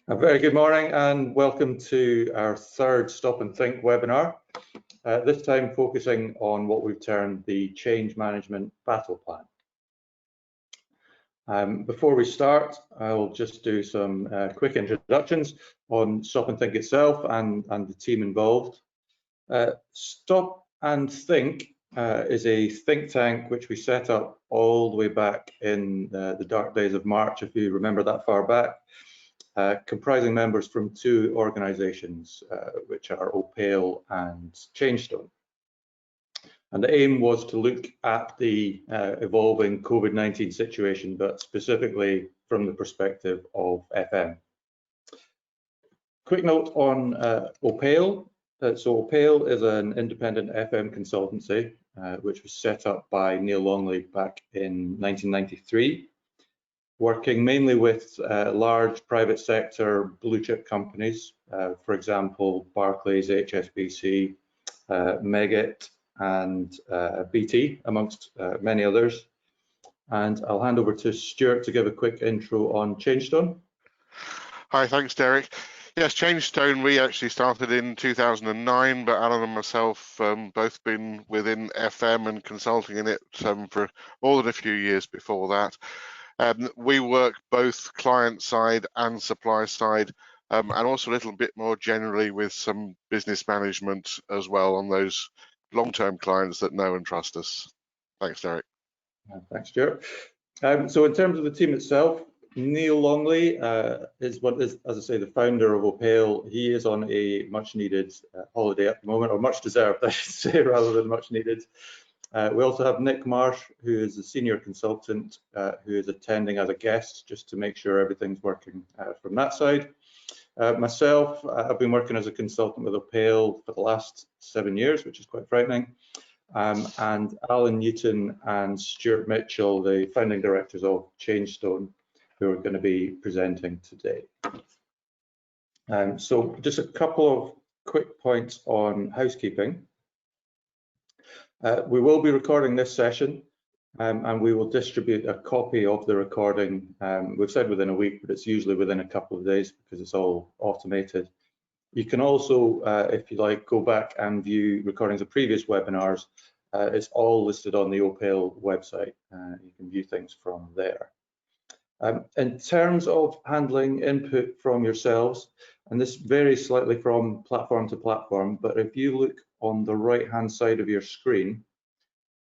A very good morning and welcome to our third Stop and Think webinar, this time focusing on what we've termed the Change Management Battle Plan. Before we start, I'll just do some quick introductions on Stop and Think itself and the team involved. Stop and Think is a think tank which we set up all the way back in the dark days of March, if you remember that far back. Comprising members from two organisations, which are OPAIL and Changestone. And the aim was to look at the evolving COVID-19 situation, but specifically from the perspective of FM. Quick note on OPAIL. So OPAIL is an independent FM consultancy, which was set up by Neil Longley back in 1993. Working mainly with large private sector blue chip companies, for example, Barclays, HSBC, Meggitt and BT, amongst many others. And I'll hand over to Stuart to give a quick intro on Changestone. Hi, thanks, Derek. Yes, Changestone, we actually started in 2009, but Alan and myself both been within FM and consulting in it for more than a few years before that. We work both client side and supply side, and also a little bit more generally with some business management as well on those long-term clients that know and trust us. Thanks, Derek. Thanks, Stuart. So in terms of the team itself, Neil Longley is, as I say, the founder of OPAIL. He is on a much-needed holiday at the moment, or much deserved, I should say, rather than much needed. We also have Nick Marsh, who is a senior consultant, who is attending as a guest, just to make sure everything's working from that side. Myself, I've been working as a consultant with OPAIL for the last 7 years, which is quite frightening. And Alan Newton and Stuart Mitchell, the founding directors of Changestone, who are going to be presenting today. So just a couple of quick points on housekeeping. We will be recording this session and we will distribute a copy of the recording. We've said within a week, but it's usually within a couple of days because it's all automated. You can also, if you like, go back and view recordings of previous webinars. It's all listed on the OPAIL website. You can view things from there. In terms of handling input from yourselves, and this varies slightly from platform to platform, but if you look on the right-hand side of your screen,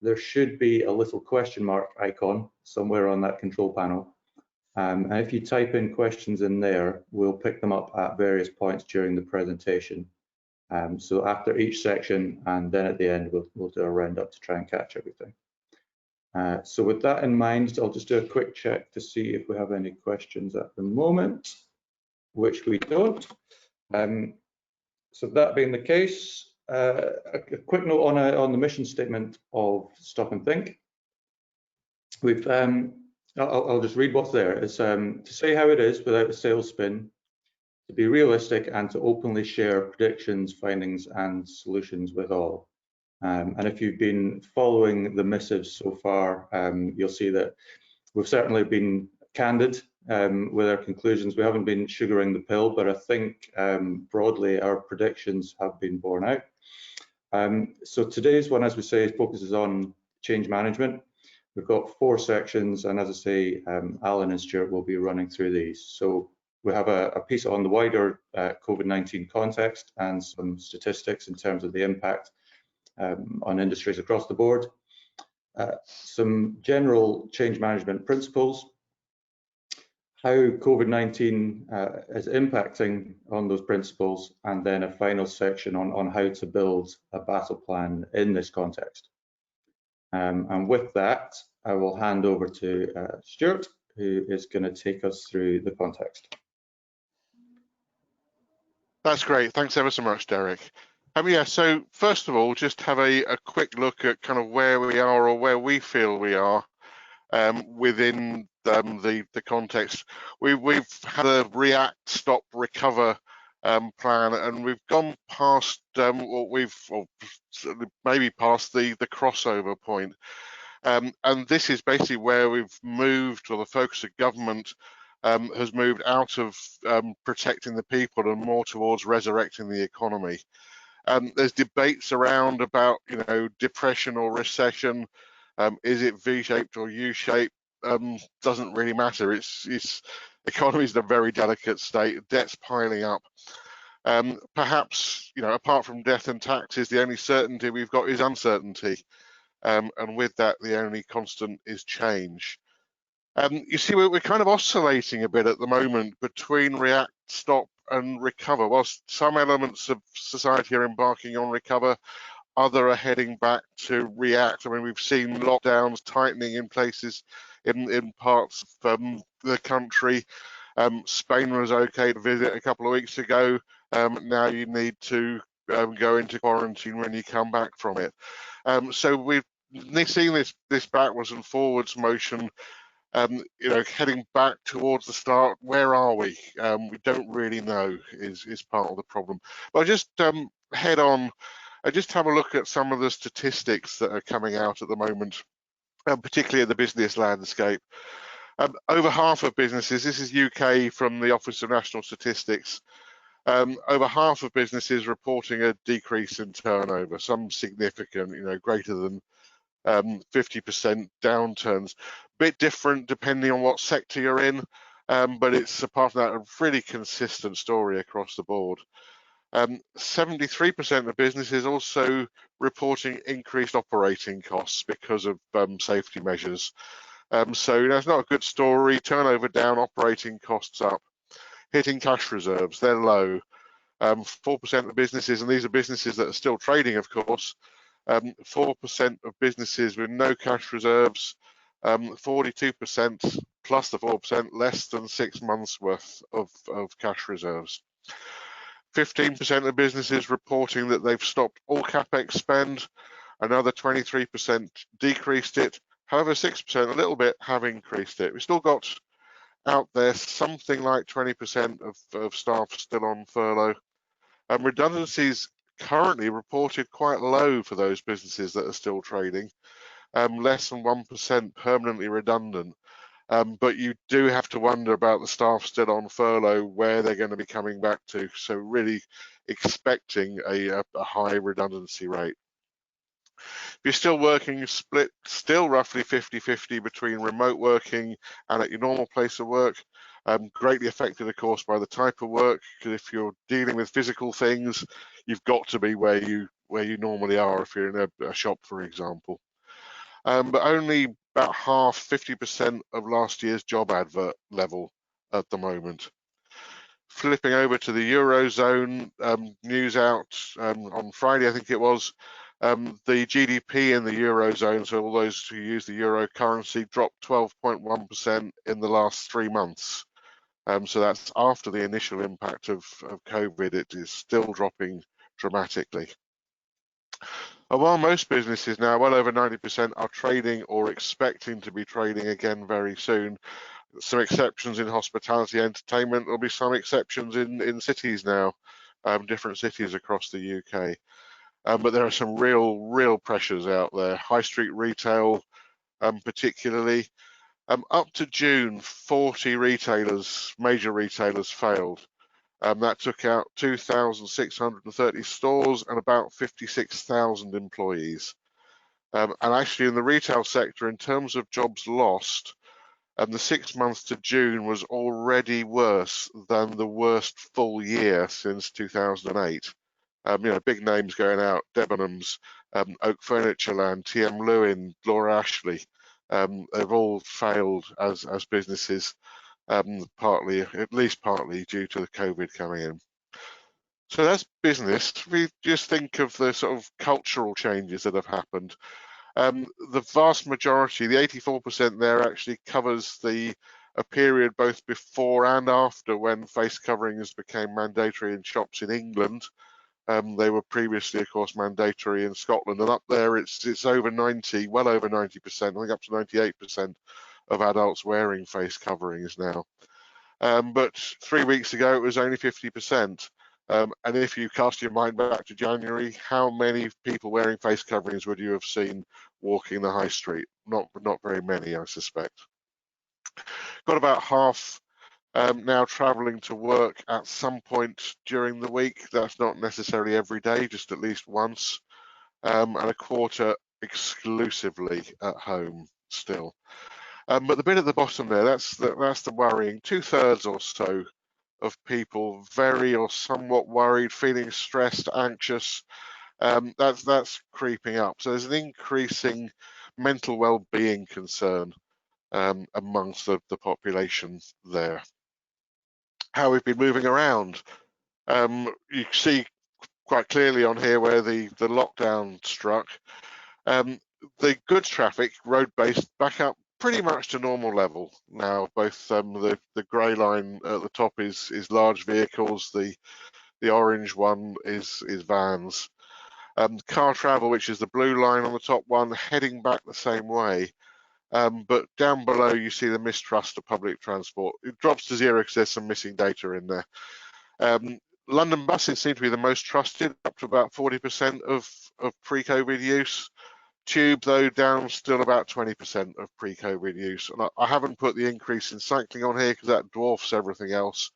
there should be a little question mark icon somewhere on that control panel. And if you type in questions in there, we'll pick them up at various points during the presentation. So after each section, and then at the end, we'll do a roundup to try and catch everything. So with that in mind, I'll just do a quick check to see if we have any questions at the moment, which we don't. So that being the case, a quick note on the mission statement of Stop and Think. We've I'll just read what's there. It's to say how it is without a sales spin, to be realistic and to openly share predictions, findings and solutions with all. And if you've been following the missives so far, you'll see that we've certainly been candid with our conclusions. We haven't been sugaring the pill, but I think broadly our predictions have been borne out. So today's one, as we say, focuses on change management. We've got 4 sections, and as I say, Alan and Stuart will be running through these. So we have a piece on the wider COVID-19 context and some statistics in terms of the impact on industries across the board. Some general change management principles, how COVID-19 is impacting on those principles, and then a final section on how to build a battle plan in this context. And with that, I will hand over to Stuart, who is going to take us through the context. That's great. Thanks ever so much, Derek. Yeah, so first of all, just have a quick look at kind of where we are or where we feel we are within the context. We've had a react, stop, recover plan, and we've gone past or maybe past the crossover point. And this is basically where we've moved, or the focus of government has moved out of protecting the people and more towards resurrecting the economy. There's debates around about, depression or recession. Is it V-shaped or U-shaped? Doesn't really matter. It's economy's in a very delicate state. Debt's piling up. Perhaps, apart from death and taxes, the only certainty we've got is uncertainty. And with that, the only constant is change. You see, we're kind of oscillating a bit at the moment between react, stop, and recover. Whilst some elements of society are embarking on recover, other are heading back to react. I mean, we've seen lockdowns tightening in places in parts of the country. Spain was okay to visit a couple of weeks ago. Now you need to go into quarantine when you come back from it. So we've seen this backwards and forwards motion, heading back towards the start. Where are we? We don't really know is part of the problem. But I'll just head on. I just have a look at some of the statistics that are coming out at the moment, particularly in the business landscape. Over half of businesses, this is UK from the Office of National Statistics, over half of businesses reporting a decrease in turnover, some significant, greater than 50% downturns. Bit different depending on what sector you're in, but it's, apart from that, a really consistent story across the board. 73% of businesses also reporting increased operating costs because of safety measures. So it's not a good story. Turnover down, operating costs up. Hitting cash reserves, they're low. 4% of businesses, and these are businesses that are still trading, of course, 4% of businesses with no cash reserves, 42% plus the 4% less than 6 months worth of cash reserves. 15% of businesses reporting that they've stopped all CapEx spend. Another 23% decreased it. However, 6%, a little bit, have increased it. We've still got out there something like 20% of staff still on furlough. Redundancies currently reported quite low for those businesses that are still trading, less than 1% permanently redundant. But you do have to wonder about the staff still on furlough, where they're going to be coming back to. So really expecting a high redundancy rate. If you're still working, split still roughly 50-50 between remote working and at your normal place of work. Greatly affected, of course, by the type of work, because if you're dealing with physical things, you've got to be where you normally are if you're in a shop, for example. But only about half, 50% of last year's job advert level at the moment. Flipping over to the Eurozone, news out on Friday, I think it was, the GDP in the Eurozone, so all those who use the euro currency, dropped 12.1% in the last 3 months. So that's after the initial impact of COVID. It is still dropping dramatically. And while most businesses now, well over 90%, are trading or expecting to be trading again very soon, some exceptions in hospitality, entertainment. There'll be some exceptions in cities now, different cities across the UK. But there are some real pressures out there. High street retail, particularly. Up to June, 40 retailers, major retailers, failed. That took out 2,630 stores and about 56,000 employees. And actually, in the retail sector, in terms of jobs lost, the 6 months to June was already worse than the worst full year since 2008. Big names going out: Debenhams, Oak Furnitureland, TM Lewin, Laura Ashley. They've all failed as businesses, at least partly due to the COVID coming in. So that's business. We just think of the sort of cultural changes that have happened. The vast majority, the 84% there, actually covers a period both before and after when face coverings became mandatory in shops in England. They were previously, of course, mandatory in Scotland, and up there it's over 90, well over 90%, I think up to 98% of adults wearing face coverings now. But 3 weeks ago it was only 50%. And if you cast your mind back to January, how many people wearing face coverings would you have seen walking the high street? Not very many, I suspect. Got about half now travelling to work at some point during the week. That's not necessarily every day, just at least once, and a quarter exclusively at home still. But the bit at the bottom there, that's the worrying. 2/3 or so of people very or somewhat worried, feeling stressed, anxious. That's creeping up. So there's an increasing mental well-being concern amongst the population there. How we've been moving around. You see quite clearly on here where the lockdown struck. The goods traffic, road-based, back up pretty much to normal level now. Both the grey line at the top is large vehicles, the orange one is vans. Car travel, which is the blue line on the top one, heading back the same way. But down below you see the mistrust of public transport. It drops to zero because there's some missing data in there. London buses seem to be the most trusted, up to about 40% of pre-COVID use. Tube, though, down still about 20% of pre-COVID use. And I haven't put the increase in cycling on here because that dwarfs everything else,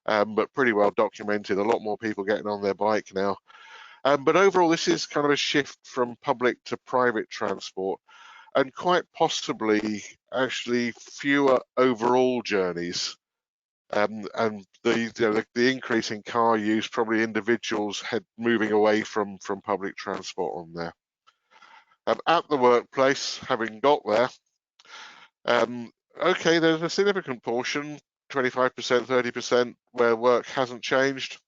but pretty well documented. A lot more people getting on their bike now. But overall, this is kind of a shift from public to private transport, and quite possibly actually fewer overall journeys. And the increase in car use, probably individuals moving away from public transport on there. At the workplace, having got there, okay, there's a significant portion, 25%, 30%, where work hasn't changed,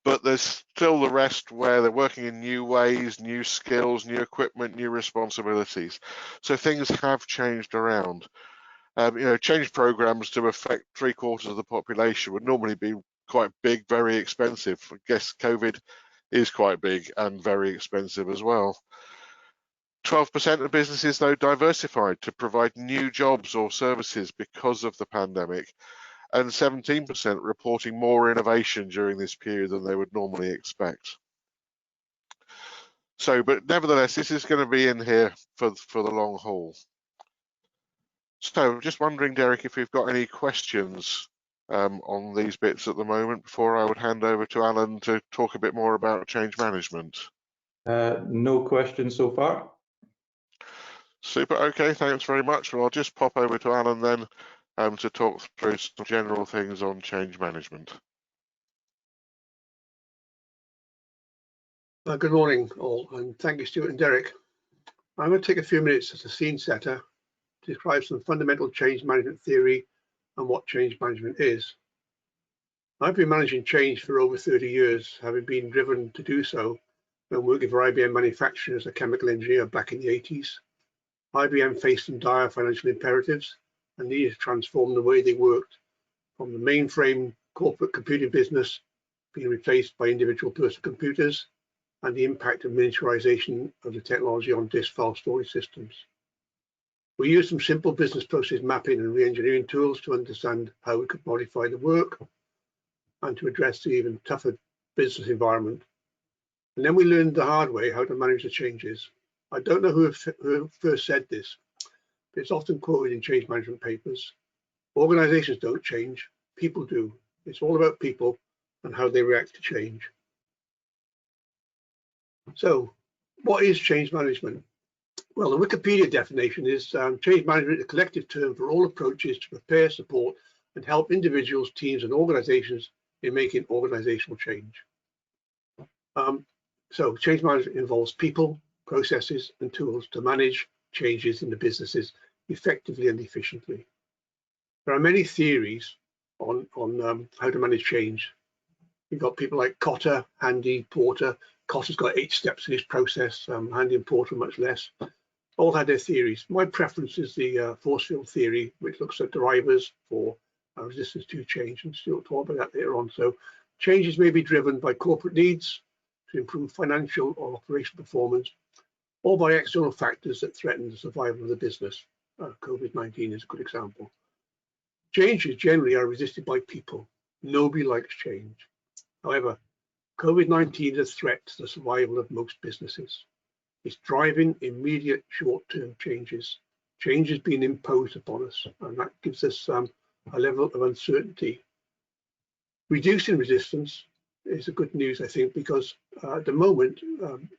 but there's still the rest where they're working in new ways, new skills, new equipment, new responsibilities. So things have changed around. Change programs to affect 3/4 of the population would normally be quite big, very expensive. I guess COVID is quite big and very expensive as well. 12% of businesses, though, diversified to provide new jobs or services because of the pandemic, and 17% reporting more innovation during this period than they would normally expect. So, but nevertheless, this is going to be in here for the long haul. So, just wondering, Derek, if we've got any questions on these bits at the moment before I would hand over to Alan to talk a bit more about change management. No questions so far. Super. Okay, thanks very much. Well, I'll just pop over to Alan then to talk through some general things on change management. Good morning, all, and thank you, Stuart and Derek. I'm going to take a few minutes as a scene setter to describe some fundamental change management theory and what change management is. I've been managing change for over 30 years, having been driven to do so when working for IBM Manufacturing as a chemical engineer back in the 80s. IBM faced some dire financial imperatives and needed to transform the way they worked, from the mainframe corporate computing business being replaced by individual personal computers, and the impact of miniaturization of the technology on disk file storage systems. We used some simple business process mapping and re-engineering tools to understand how we could modify the work and to address the even tougher business environment. And then we learned the hard way how to manage the changes. I don't know who first said this, but it's often quoted in change management papers. Organizations don't change, people do. It's all about people and how they react to change. So, what is change management? Well, the Wikipedia definition is change management is a collective term for all approaches to prepare, support, and help individuals, teams, and organizations in making organizational change. So, change management involves people, processes, and tools to manage changes in the businesses effectively and efficiently. There are many theories on how to manage change. You've got people like Kotter, Handy, Porter. Kotter's got 8 steps in his process, Handy and Porter much less. All had their theories. My preference is the force field theory, which looks at drivers for resistance to change, and Stuart will talk about that later on. So changes may be driven by corporate needs to improve financial or operational performance, or by external factors that threaten the survival of the business. COVID-19 is a good example. Changes generally are resisted by people. Nobody likes change. However, COVID-19 is a threat to the survival of most businesses. It's driving immediate short-term changes. Change is being imposed upon us, and that gives us a level of uncertainty. Reducing resistance is a good news, I think, because at the moment,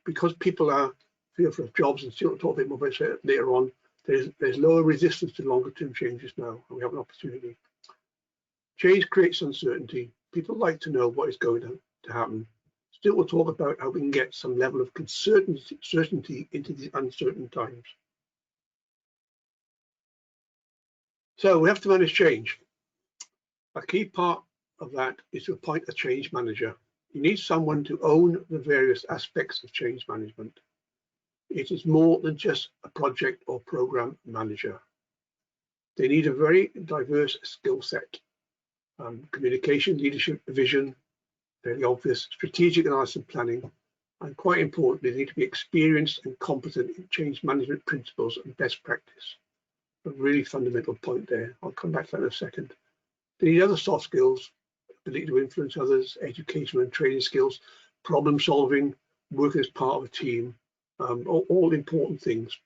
because people are fearful of jobs, and still we'll talk a bit more about it later on, there's lower resistance to longer term changes now, and we have an opportunity. Change creates uncertainty. People like to know what is going to happen. Still, we'll talk about how we can get some level of certainty into these uncertain times. So we have to manage change. A key part of that is to appoint a change manager. You need someone to own the various aspects of change management. It is more than just a project or program manager. They need a very diverse skill set. Communication, leadership, vision, fairly obvious, strategic analysis and planning, and quite importantly, they need to be experienced and competent in change management principles and best practice. A really fundamental point there. I'll come back to that in a second. They need other soft skills, ability to influence others, educational and training skills, problem solving, working as part of a team, all important things.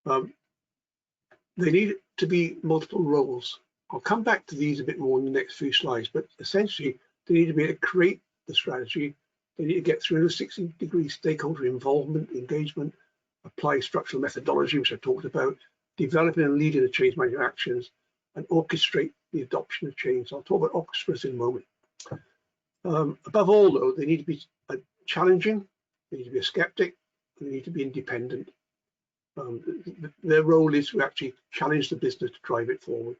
They need to be multiple roles. I'll come back to these a bit more in the next few slides, but essentially they need to be able to create the strategy. They need to get 360-degree stakeholder involvement, engagement, apply structural methodology, which I talked about, developing and leading the change management actions, and orchestrate the adoption of change. I'll talk about orchestras in a moment. Above all, though, they need to be challenging, they need to be a skeptic, and they need to be independent. Their role is to actually challenge the business to drive it forward.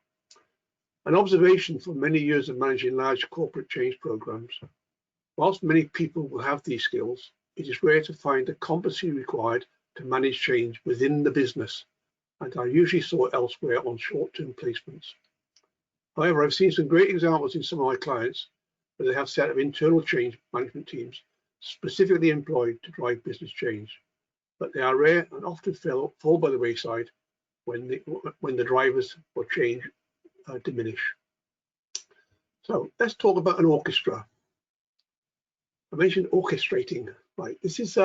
An observation from many years of managing large corporate change programs, whilst many people will have these skills, it is rare to find the competency required to manage change within the business, and are usually sought elsewhere on short-term placements. However, I've seen some great examples in some of my clients where they have set up internal change management teams specifically employed to drive business change, but they are rare and often fall by the wayside when the drivers for change diminish. So let's talk about an orchestra. I mentioned orchestrating, right? This is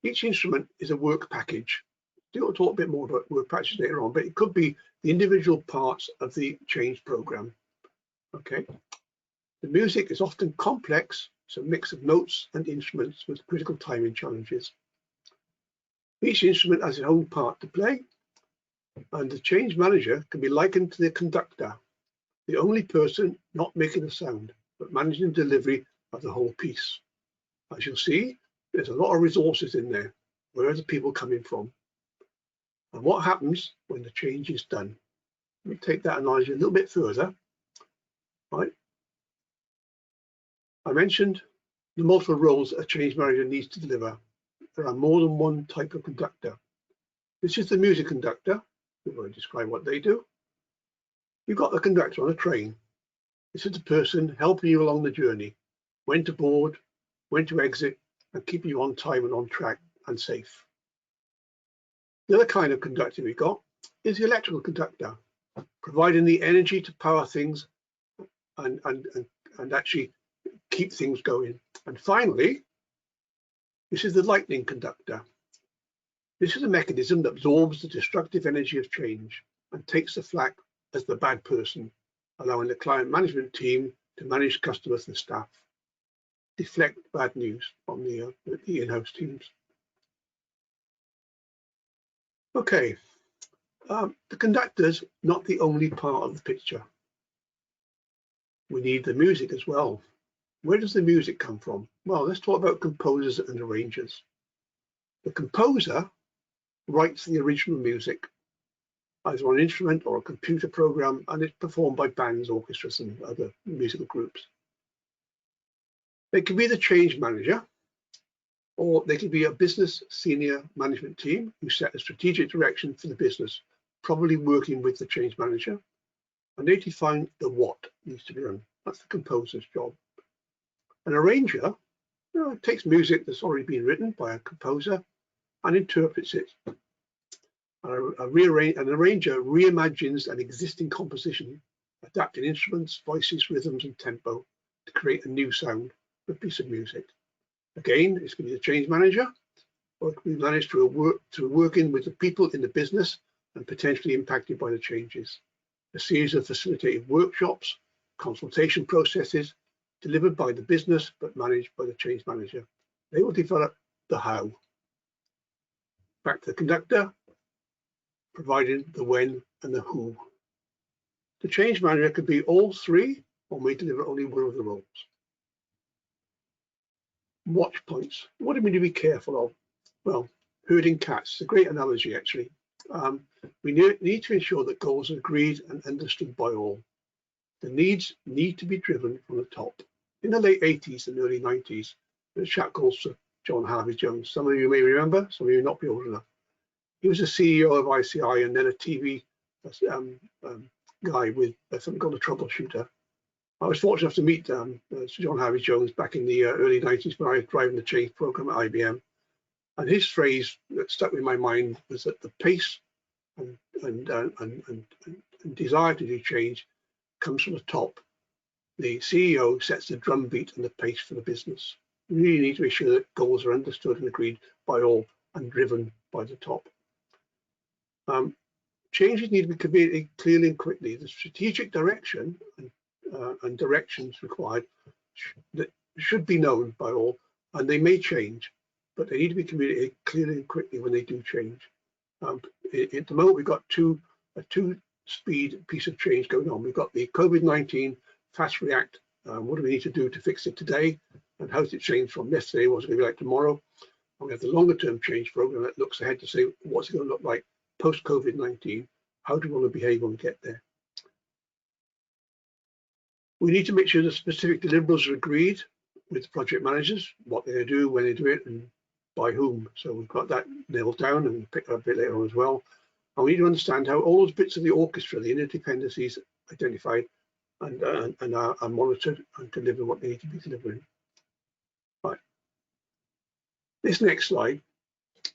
each instrument is a work package. We'll talk a bit more about work packages later on, but it could be the individual parts of the change program. Okay. The music is often complex, it's a mix of notes and instruments with critical timing challenges. Each instrument has its own part to play, and the change manager can be likened to the conductor, the only person not making a sound, but managing the delivery of the whole piece. As you'll see, there's a lot of resources in there. Where are the people coming from? And what happens when the change is done? Let me take that analogy a little bit further. Right. I mentioned the multiple roles a change manager needs to deliver. There are more than one type of conductor. This is the music conductor. We've already described what they do. You've got the conductor on a train. This is the person helping you along the journey, when to board, when to exit, and keeping you on time and on track and safe. The other kind of conductor we've got is the electrical conductor, providing the energy to power things and actually keep things going. And finally, this is the lightning conductor. This is a mechanism that absorbs the destructive energy of change and takes the flak as the bad person, allowing the client management team to manage customers and staff, deflect bad news from the in-house teams. Okay, the conductor's not the only part of the picture. We need the music as well. Where does the music come from? Well, let's talk about composers and arrangers. The composer writes the original music, either on an instrument or a computer program, and it's performed by bands, orchestras, and other musical groups. They can be the change manager, or they could be a business senior management team who set a strategic direction for the business, probably working with the change manager, and they define the what needs to be done. That's the composer's job. An arranger, takes music that's already been written by a composer and interprets it. An arranger reimagines an existing composition, adapting instruments, voices, rhythms, and tempo to create a new sound for a piece of music. Again, it's going to be the change manager, or it can be managed through working with the people in the business and potentially impacted by the changes. a series of facilitated workshops, consultation processes delivered by the business but managed by the change manager. They will develop the how. Back to the conductor, providing the when and the who. The change manager could be all three or may deliver only one of the roles. Watch points. What do we need to be careful of? Well, herding cats is a great analogy, actually. We need to ensure that goals are agreed and understood by all. The needs need to be driven from the top. In the late 80s and early 90s, there was a chap called Sir John Harvey Jones. Some of you may remember, some of you not be old enough. He was the CEO of ICI and then a TV guy with something called a troubleshooter. I was fortunate enough to meet Sir John Harvey Jones back in the early 90s when I was driving the change program at IBM. And his phrase that stuck in my mind was that the pace and desire to do change comes from the top. The CEO sets the drumbeat and the pace for the business. We really need to be sure that goals are understood and agreed by all and driven by the top. Changes need to be communicated clearly and quickly. The strategic direction and directions required should be known by all, and they may change, but they need to be communicated clearly and quickly when they do change. At the moment, we've got a two-speed piece of change going on. We've got the COVID-19 Fast React. What do we need to do to fix it today? And how does it change from yesterday? What's it going to be like tomorrow? And we have the longer-term change program that looks ahead to say, what's it going to look like post-COVID-19? How do we want to behave when we get there? We need to make sure the specific deliverables are agreed with the project managers, what they're going to do, when they do it, and by whom. So we've got that nailed down, and we'll pick that up a bit later on as well. And we need to understand how all those bits of the orchestra, the interdependencies identified and are monitored and deliver what they need to be delivering. Right. This next slide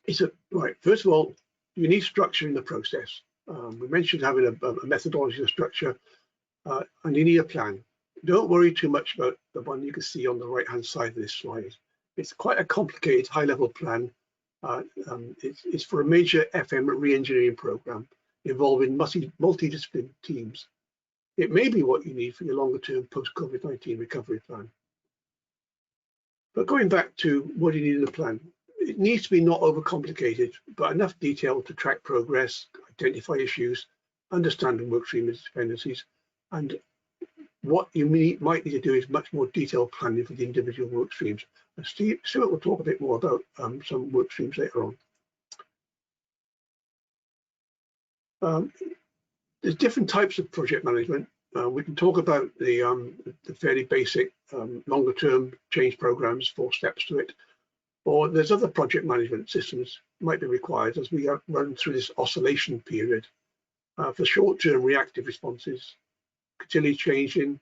is right. First of all, you need structure in the process. We mentioned having a methodology and structure, and you need a plan. Don't worry too much about the one you can see on the right-hand side of this slide. It's quite a complicated high-level plan. It's for a major FM re-engineering program involving multidisciplinary teams. It may be what you need for your longer-term post-COVID-19 recovery plan. But going back to what you need in the plan, it needs to be not overcomplicated, but enough detail to track progress, identify issues, understand the workstream dependencies, and what you might need to do is much more detailed planning for the individual work streams. And Stuart will talk a bit more about some work streams later on. There's different types of project management. We can talk about the fairly basic longer term change programs, 4 steps to it. Or there's other project management systems might be required as we run through this oscillation period for short-term reactive responses, continually changing,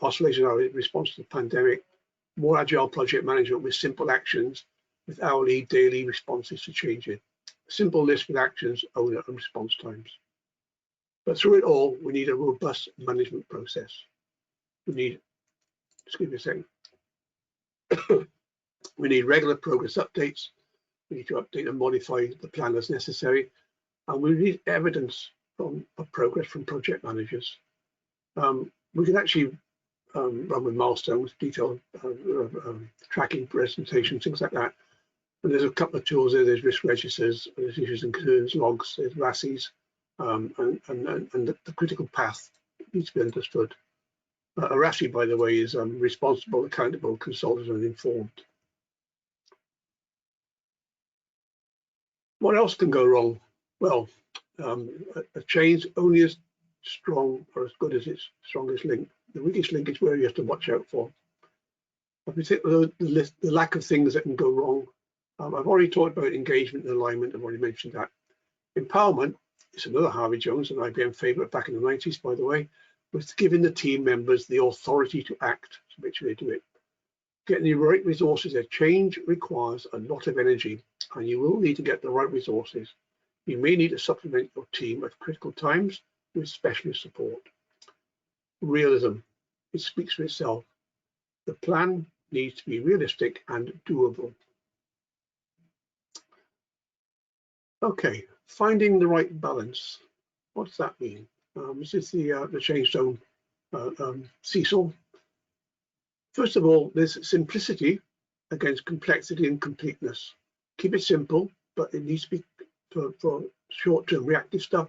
oscillation in response to the pandemic, more agile project management with simple actions, with hourly, daily responses to changing, simple list with actions, owner and response times. But through it all, we need a robust management process. We need, excuse me a second. We need regular progress updates. We need to update and modify the plan as necessary. And we need evidence of progress from project managers. We can actually run with milestones, detailed tracking presentations, things like that. And there's a couple of tools there. There's risk registers, there's issues and concerns logs, there's RASIs, and the critical path needs to be understood. A RASI, by the way, is responsible, accountable, consulted, and informed. What else can go wrong? Well, a change only as strong or as good as its strongest link. The weakest link is where you have to watch out for. If we take the lack of things that can go wrong, I've already talked about engagement and alignment. I've already mentioned that. Empowerment is another Harvey Jones, an IBM favorite back in the 90s, by the way, was giving the team members the authority to act, to make sure they do it. Getting the right resources. A change requires a lot of energy, and you will need to get the right resources. You may need to supplement your team at critical times with specialist support. Realism, it speaks for itself. The plan needs to be realistic and doable. Okay, finding the right balance. What does that mean? This is the change zone seesaw. First of all, there's simplicity against complexity and completeness. Keep it simple, but it needs to be for short-term reactive stuff,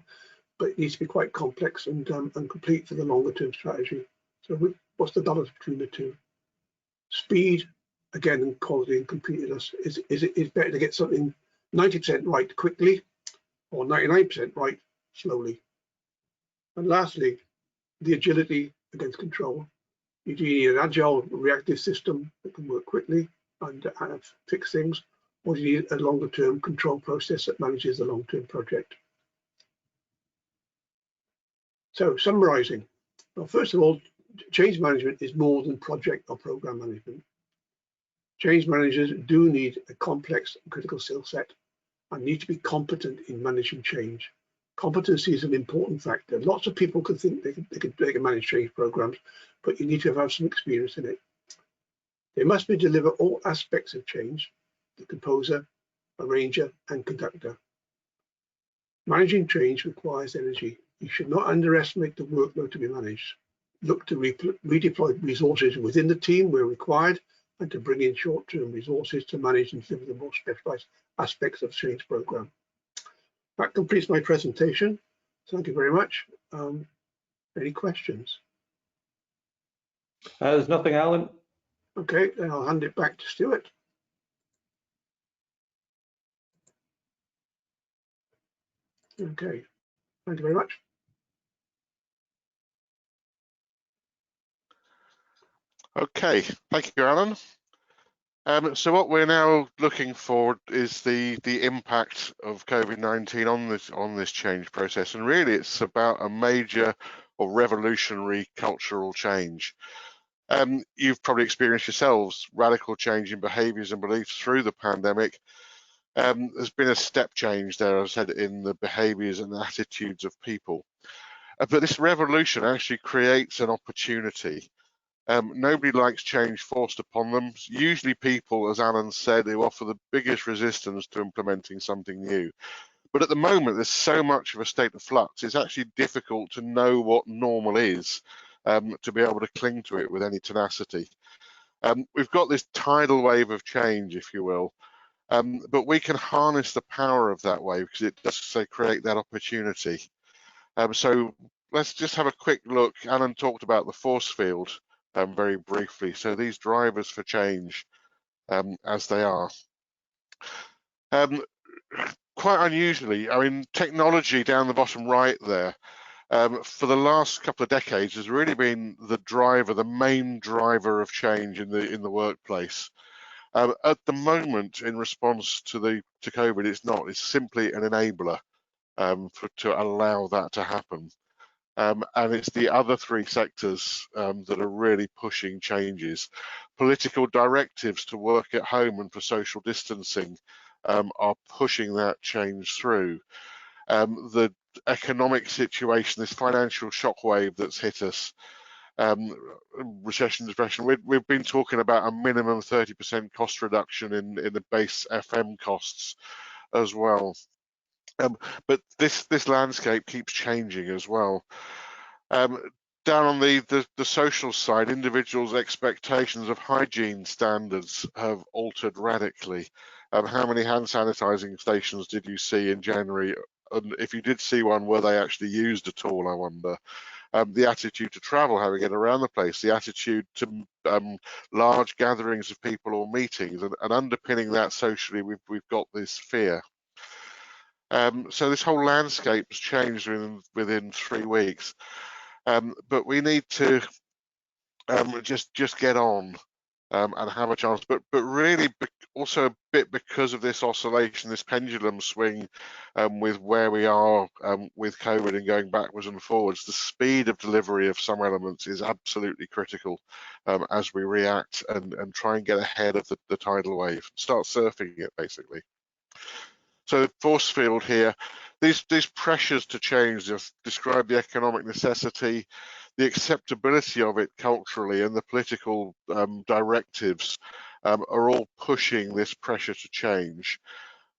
but it needs to be quite complex and complete for the longer-term strategy. So what's the balance between the two? Speed, again, and quality and completeness. Is it better to get something 90% right quickly or 99% right slowly? And lastly, the agility against control. You need an agile reactive system that can work quickly and fix things, or you need a longer term control process that manages the long term project. So summarizing, well, first of all, change management is more than project or program management. Change managers do need a complex and critical skill set and need to be competent in managing change. Competency is an important factor. Lots of people can think they can manage change programs, but you need to have some experience in it. They must be deliver all aspects of change: the composer, arranger, and conductor. Managing change requires energy. You should not underestimate the workload to be managed. Look to redeploy resources within the team where required, and to bring in short-term resources to manage and deliver the more specialized aspects of change program. That completes my presentation. Thank you very much. Any questions? There's nothing, Alan. Okay, then I'll hand it back to Stuart. Okay, thank you very much. Okay, thank you, Alan. So what we're now looking for is the impact of COVID-19 on this change process, and really it's about a major or revolutionary cultural change. You've probably experienced yourselves radical change in behaviours and beliefs through the pandemic. There's been a step change there, as I said, in the behaviours and attitudes of people. But this revolution actually creates an opportunity. Nobody likes change forced upon them. Usually people, as Alan said, who offer the biggest resistance to implementing something new. But at the moment, there's so much of a state of flux, it's actually difficult to know what normal is, to be able to cling to it with any tenacity. We've got this tidal wave of change, if you will, but we can harness the power of that wave because it does create that opportunity. So let's just have a quick look. Alan talked about the force field very briefly. So these drivers for change, as they are. Quite unusually, I mean, technology down the bottom right there, for the last couple of decades has really been the driver, the main driver of change in the workplace. At the moment, in response to COVID, it's not. It's simply an enabler to allow that to happen. And it's the other three sectors that are really pushing changes. Political directives to work at home and for social distancing are pushing that change through. The economic situation, this financial shockwave that's hit us, recession, depression, we've been talking about a minimum 30% cost reduction in the base FM costs as well. But this landscape keeps changing as well. Down on the social side, individuals' expectations of hygiene standards have altered radically. How many hand sanitizing stations did you see in January? And if you did see one, were they actually used at all, I wonder? The attitude to travel, how we get around the place, the attitude to large gatherings of people or meetings, and underpinning that socially, we've got this fear. So this whole landscape has changed within 3 weeks, but we need to just get on and have a chance. But really, also a bit because of this oscillation, this pendulum swing with where we are with COVID and going backwards and forwards, the speed of delivery of some elements is absolutely critical as we react and try and get ahead of the tidal wave, start surfing it basically. So the force field here, these pressures to change describe the economic necessity, the acceptability of it culturally, and the political directives are all pushing this pressure to change.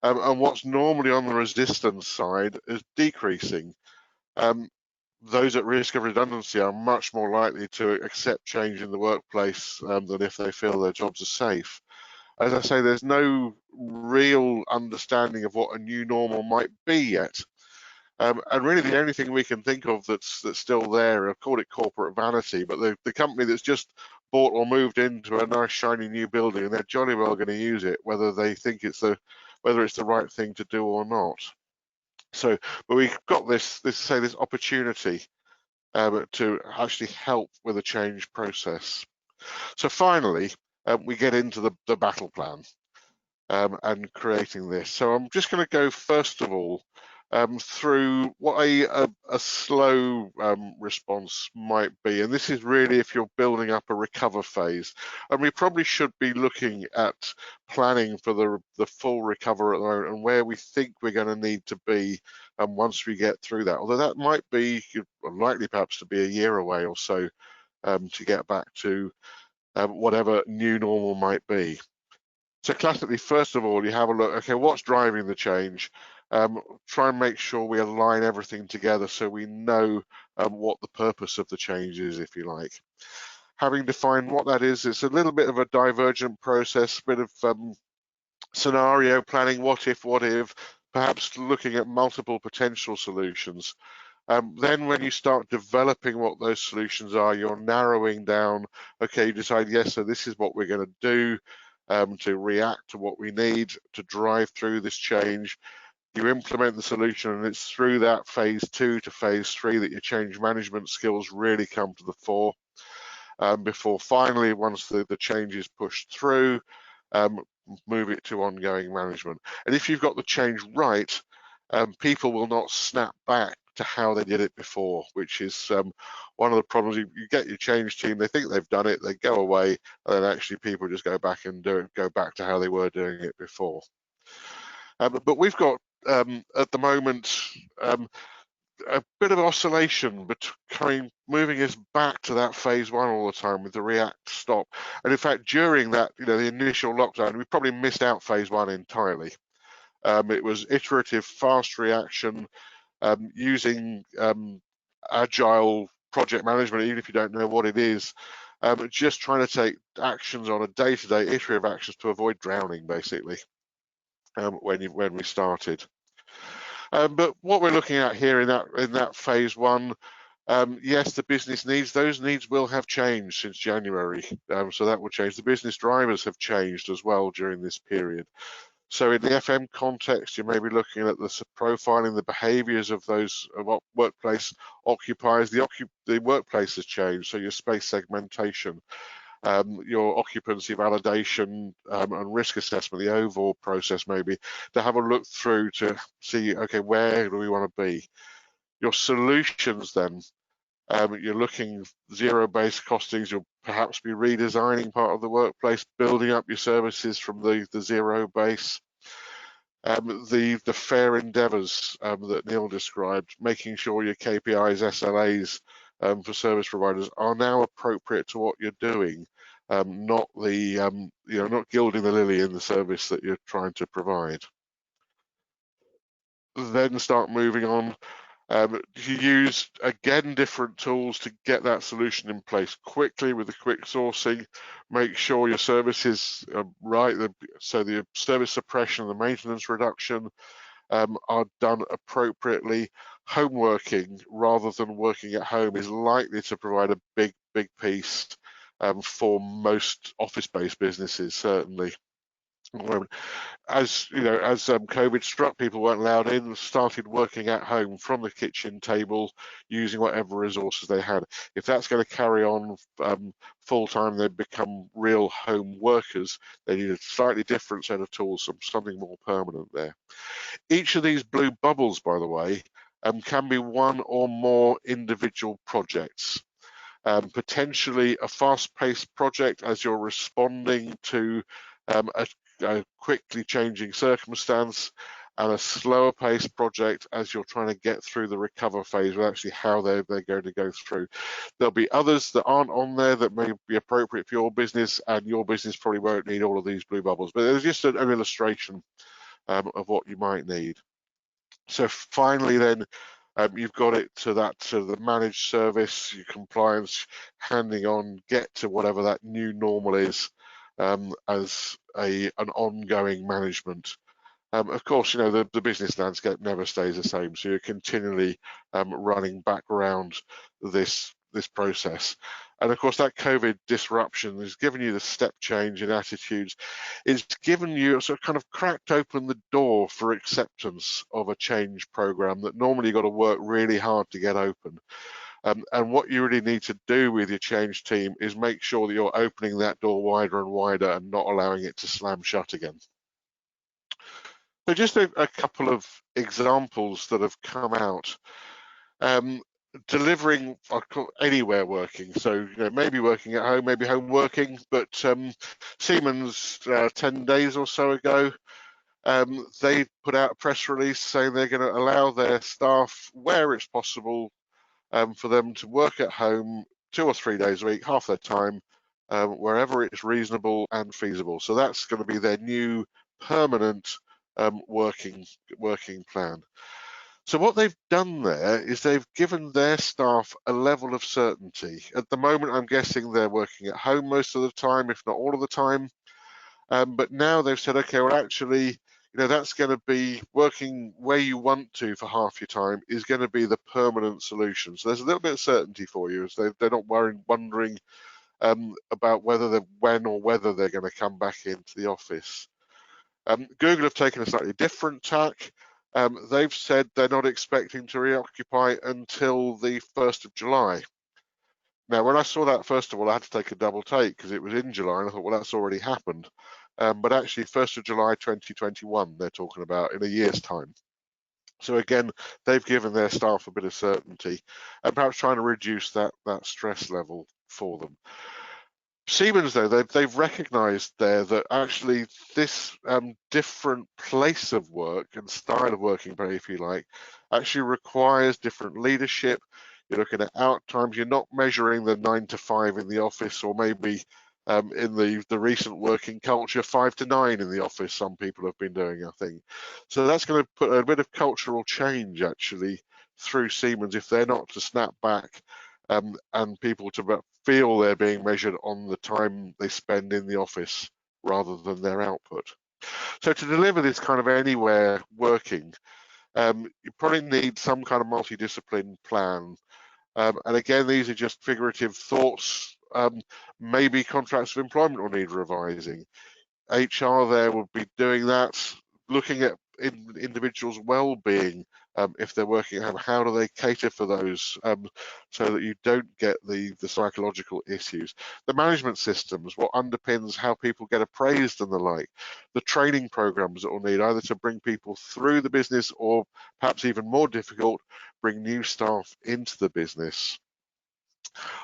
And what's normally on the resistance side is decreasing. those at risk of redundancy are much more likely to accept change in the workplace than if they feel their jobs are safe. As I say, there's no real understanding of what a new normal might be yet. And really the only thing we can think of that's still there, I've called it corporate vanity, but the company that's just bought or moved into a nice shiny new building, and they're jolly well going to use it, whether they think whether it's the right thing to do or not. So, but we've got this opportunity to actually help with the change process. So finally, we get into the battle plan and creating this. So I'm just going to go first of all through what a slow response might be. And this is really if you're building up a recover phase. And we probably should be looking at planning for the full recover at the moment and where we think we're going to need to be once we get through that. Although that might be likely perhaps to be a year away or so to get back to whatever new normal might be. So classically, first of all, you have a look, okay, what's driving the change? Try and make sure we align everything together so we know what the purpose of the change is, if you like. Having defined what that is, it's a little bit of a divergent process, a bit of scenario planning, what if, perhaps looking at multiple potential solutions. Then when you start developing what those solutions are, you're narrowing down, okay, you decide, yes, so this is what we're going to do to react to what we need to drive through this change. You implement the solution, and it's through that phase 2 to phase 3 that your change management skills really come to the fore before finally, once the change is pushed through, move it to ongoing management. And if you've got the change right, people will not snap back to how they did it before, which is one of the problems. You get your change team, they think they've done it, they go away, and then actually people just go back and go back to how they were doing it before. But we've got at the moment a bit of oscillation between moving us back to that phase 1 all the time with the react stop. And in fact, during that, the initial lockdown, we probably missed out phase 1 entirely. It was iterative, fast reaction, using agile project management, even if you don't know what it is, just trying to take actions on a day-to-day, iterative actions to avoid drowning, basically, when we started. But what we're looking at here in that phase 1, yes, the business needs, those needs will have changed since January, so that will change. The business drivers have changed as well during this period. So in the FM context, you may be looking at the profiling, the behaviours of those workplace occupiers. The workplace has changed, so your space segmentation, your occupancy validation and risk assessment, the overall process maybe, to have a look through to see, okay, where do we want to be? Your solutions then, you're looking zero-based costings, you'll perhaps be redesigning part of the workplace, building up your services from the zero base. The fair endeavours that Neil described, making sure your KPIs, SLAs for service providers are now appropriate to what you're doing, not not gilding the lily in the service that you're trying to provide. Then start moving on. You use, again, different tools to get that solution in place quickly with the quick sourcing. Make sure your services are right, so the service suppression and the maintenance reduction are done appropriately. Home working rather than working at home is likely to provide a big piece for most office-based businesses, certainly. As COVID struck, people weren't allowed in, started working at home from the kitchen table using whatever resources they had. If that's going to carry on full time, they become real home workers. They need a slightly different set of tools, something more permanent there. Each of these blue bubbles, by the way, can be one or more individual projects. Potentially a fast-paced project as you're responding to a quickly changing circumstance, and a slower paced project as you're trying to get through the recover phase with actually how they're going to go through. There'll be others that aren't on there that may be appropriate for your business, and your business probably won't need all of these blue bubbles, but there's just an illustration of what you might need. So finally then, You've got it to the managed service, your compliance, handing on, get to whatever that new normal is, as an ongoing management. Of course, you know, the business landscape never stays the same, so you're continually running back around this process. And of course, that COVID disruption has given you the step change in attitudes. It's given you sort of kind of cracked open the door for acceptance of a change program that normally you've got to work really hard to get open. And what you really need to do with your change team is make sure that you're opening that door wider and wider and not allowing it to slam shut again. So just a couple of examples that have come out. Delivering anywhere working, so you know, maybe working at home, maybe home working, but Siemens 10 days or so ago, they put out a press release saying they're going to allow their staff, where it's possible, for them to work at home 2 or 3 days a week, half their time, wherever it's reasonable and feasible. So that's going to be their new permanent working plan. So what they've done there is they've given their staff a level of certainty. At the moment, I'm guessing they're working at home most of the time, if not all of the time. But now they've said, okay, well, actually, you know, that's going to be working where you want to for half your time is going to be the permanent solution. So there's a little bit of certainty for you, as they're not wondering about when or whether they're going to come back into the office. Google have taken a slightly different tack. They've said they're not expecting to reoccupy until the 1st of July. Now, when I saw that, first of all, I had to take a double take because it was in July, and I thought, well, that's already happened. But actually, 1st of July 2021, they're talking about in a year's time. So again, they've given their staff a bit of certainty and perhaps trying to reduce that stress level for them. Siemens, though, they've recognised there that actually this different place of work and style of working, if you like, actually requires different leadership. You're looking at out times. You're not measuring the 9 to 5 in the office, or maybe in the recent working culture, 5 to 9 in the office. Some people have been doing, I think. So that's going to put a bit of cultural change actually through Siemens if they're not to snap back. And people to feel they're being measured on the time they spend in the office rather than their output. So to deliver this kind of anywhere working, you probably need some kind of multidiscipline plan. And again, these are just figurative thoughts. Maybe contracts of employment will need revising. HR there will be doing that, looking at individuals' well-being. If they're working at home, how do they cater for those so that you don't get the psychological issues? The management systems, what underpins how people get appraised and the like. The training programs that will need either to bring people through the business or perhaps even more difficult, bring new staff into the business.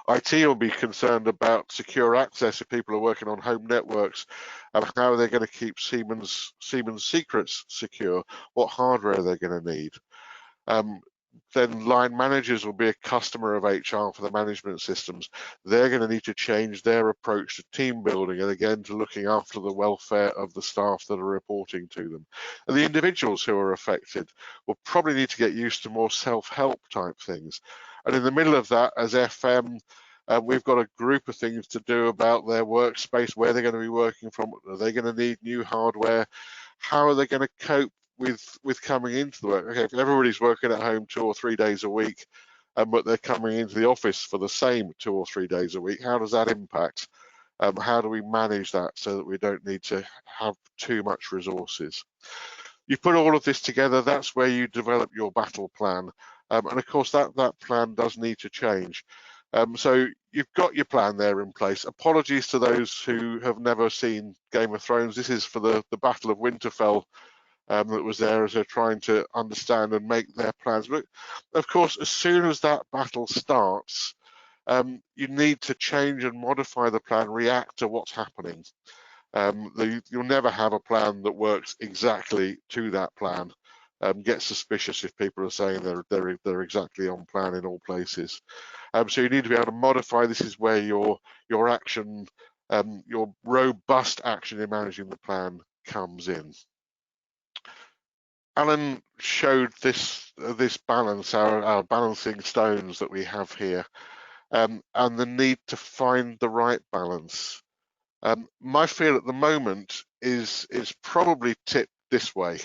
IT will be concerned about secure access if people are working on home networks, and how they're going to keep Siemens secrets secure, what hardware they're going to need. Then line managers will be a customer of HR for the management systems. They're going to need to change their approach to team building and again to looking after the welfare of the staff that are reporting to them. And the individuals who are affected will probably need to get used to more self-help type things. And in the middle of that, as FM, we've got a group of things to do about their workspace, where they're going to be working from. Are they going to need new hardware? How are they going to cope with coming into the work? Okay, if everybody's working at home 2 or 3 days a week, but they're coming into the office for the same 2 or 3 days a week, how does that impact? How do we manage that so that we don't need to have too much resources? You put all of this together, that's where you develop your battle plan. And of course, that plan does need to change. So you've got your plan there in place. Apologies to those who have never seen Game of Thrones. This is for the Battle of Winterfell that was there as they're trying to understand and make their plans. But of course, as soon as that battle starts, you need to change and modify the plan, react to what's happening. You'll never have a plan that works exactly to that plan. Get suspicious if people are saying they're exactly on plan in all places. So you need to be able to modify. This is where your action, your robust action in managing the plan comes in. Alan showed this balance, our balancing stones that we have here, and the need to find the right balance. My feel at the moment is it's probably tipped this way.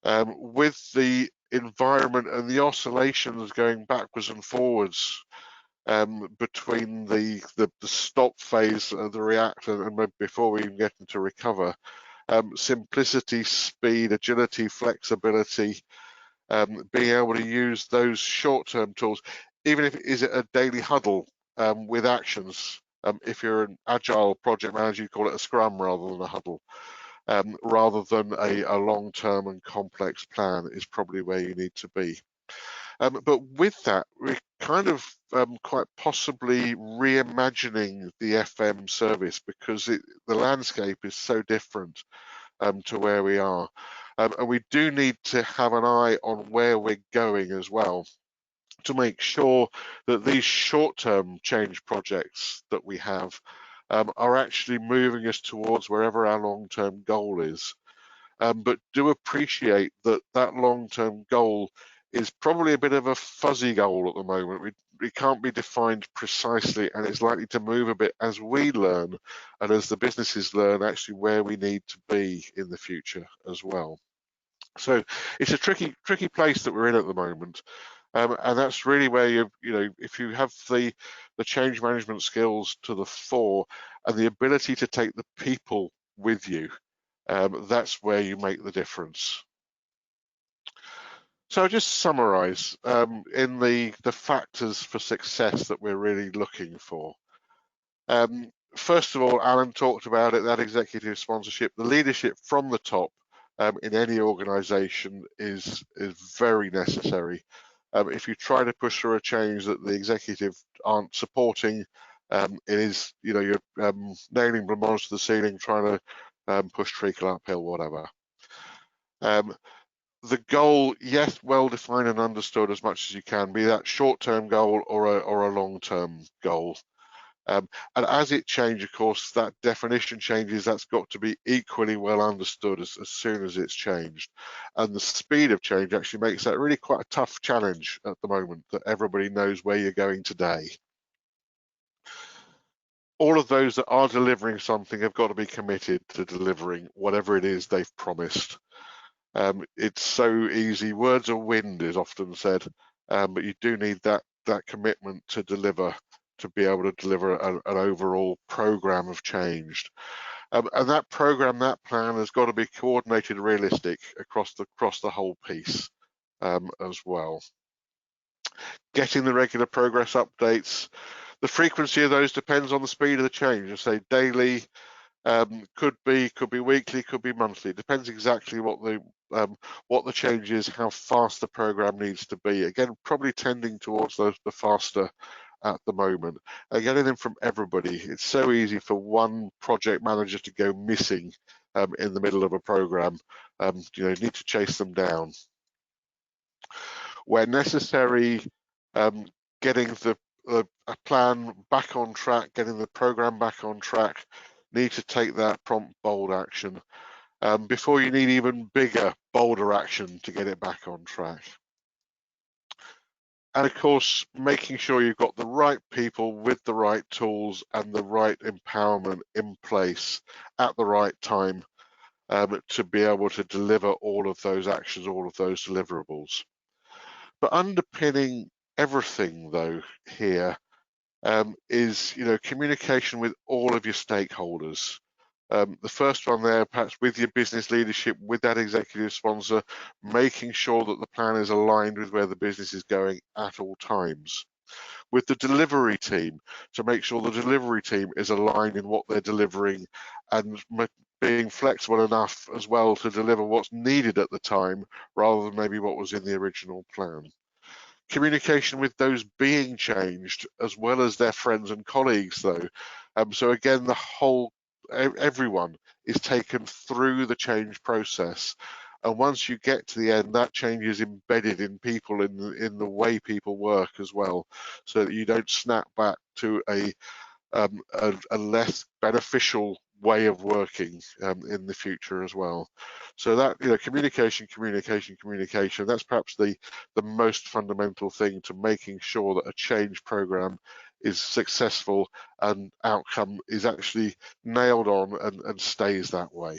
With the environment and the oscillations going backwards and forwards between the stop phase of the reactor and before we even get into recover, simplicity, speed, agility, flexibility, being able to use those short-term tools, even if it is a daily huddle with actions. If you're an agile project manager, you call it a scrum rather than a huddle. Rather than a long-term and complex plan is probably where you need to be. But with that, we're kind of quite possibly reimagining the FM service because the landscape is so different to where we are. And we do need to have an eye on where we're going as well, to make sure that these short-term change projects that we have are actually moving us towards wherever our long-term goal is. But do appreciate that that long-term goal is probably a bit of a fuzzy goal at the moment. It can't be defined precisely, and it's likely to move a bit as we learn and as the businesses learn actually where we need to be in the future as well. So it's a tricky place that we're in at the moment. And that's really where you know, if you have the change management skills to the fore and the ability to take the people with you, that's where you make the difference. So I'll just summarize in the factors for success that we're really looking for. First of all, Alan talked about it, that executive sponsorship, the leadership from the top in any organization is very necessary. If you try to push through a change that the executive aren't supporting, it is, you know, you're nailing blancmange to the ceiling, trying to push treacle uphill, whatever. The goal, yes, well defined and understood as much as you can, be that short-term goal or a long-term goal. And as it changes, of course, that definition changes. That's got to be equally well understood as soon as it's changed. And the speed of change actually makes that really quite a tough challenge at the moment, that everybody knows where you're going today. All of those that are delivering something have got to be committed to delivering whatever it is they've promised. It's so easy. Words are wind is often said, but you do need that commitment to deliver, to be able to deliver an overall program of change. And that program, that plan has got to be coordinated, realistic across the whole piece as well. Getting the regular progress updates. The frequency of those depends on the speed of the change. I say daily, could be weekly, could be monthly. It depends exactly what the change is, how fast the program needs to be. Again, probably tending towards the faster at the moment. Getting them from everybody. It's so easy for one project manager to go missing in the middle of a program. You know, need to chase them down. Where necessary, getting a plan back on track, getting the program back on track. Need to take that prompt, bold action before you need even bigger, bolder action to get it back on track. And of course, making sure you've got the right people with the right tools and the right empowerment in place at the right time to be able to deliver all of those actions, all of those deliverables. But underpinning everything, though, here is, you know, communication with all of your stakeholders. The first one there, perhaps with your business leadership, with that executive sponsor, making sure that the plan is aligned with where the business is going at all times. With the delivery team, to make sure the delivery team is aligned in what they're delivering and being flexible enough as well to deliver what's needed at the time, rather than maybe what was in the original plan. Communication with those being changed, as well as their friends and colleagues, though. So again, everyone is taken through the change process, and once you get to the end, that change is embedded in people, in the way people work as well, so that you don't snap back to a less beneficial way of working in the future as well. So that, communication, that's perhaps the most fundamental thing to making sure that a change program is successful and outcome is actually nailed on and stays that way.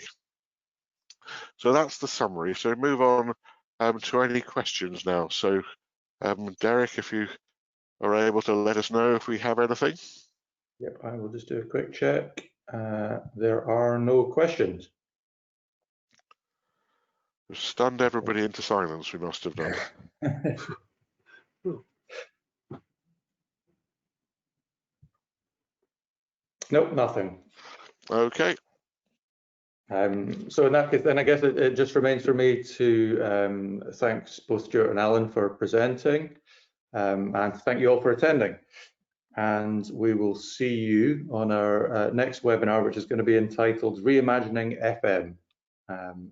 So that's the summary. So move on to any questions now. So Derek, if you are able to let us know if we have anything. Yep, I will just do a quick check. There are no questions. We've stunned everybody into silence, we must have done. Nope, nothing. Okay. So in that case, then I guess it just remains for me to thank both Stuart and Alan for presenting, and thank you all for attending. And we will see you on our next webinar, which is going to be entitled Reimagining FM.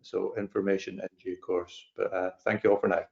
So information in due course. But thank you all for now.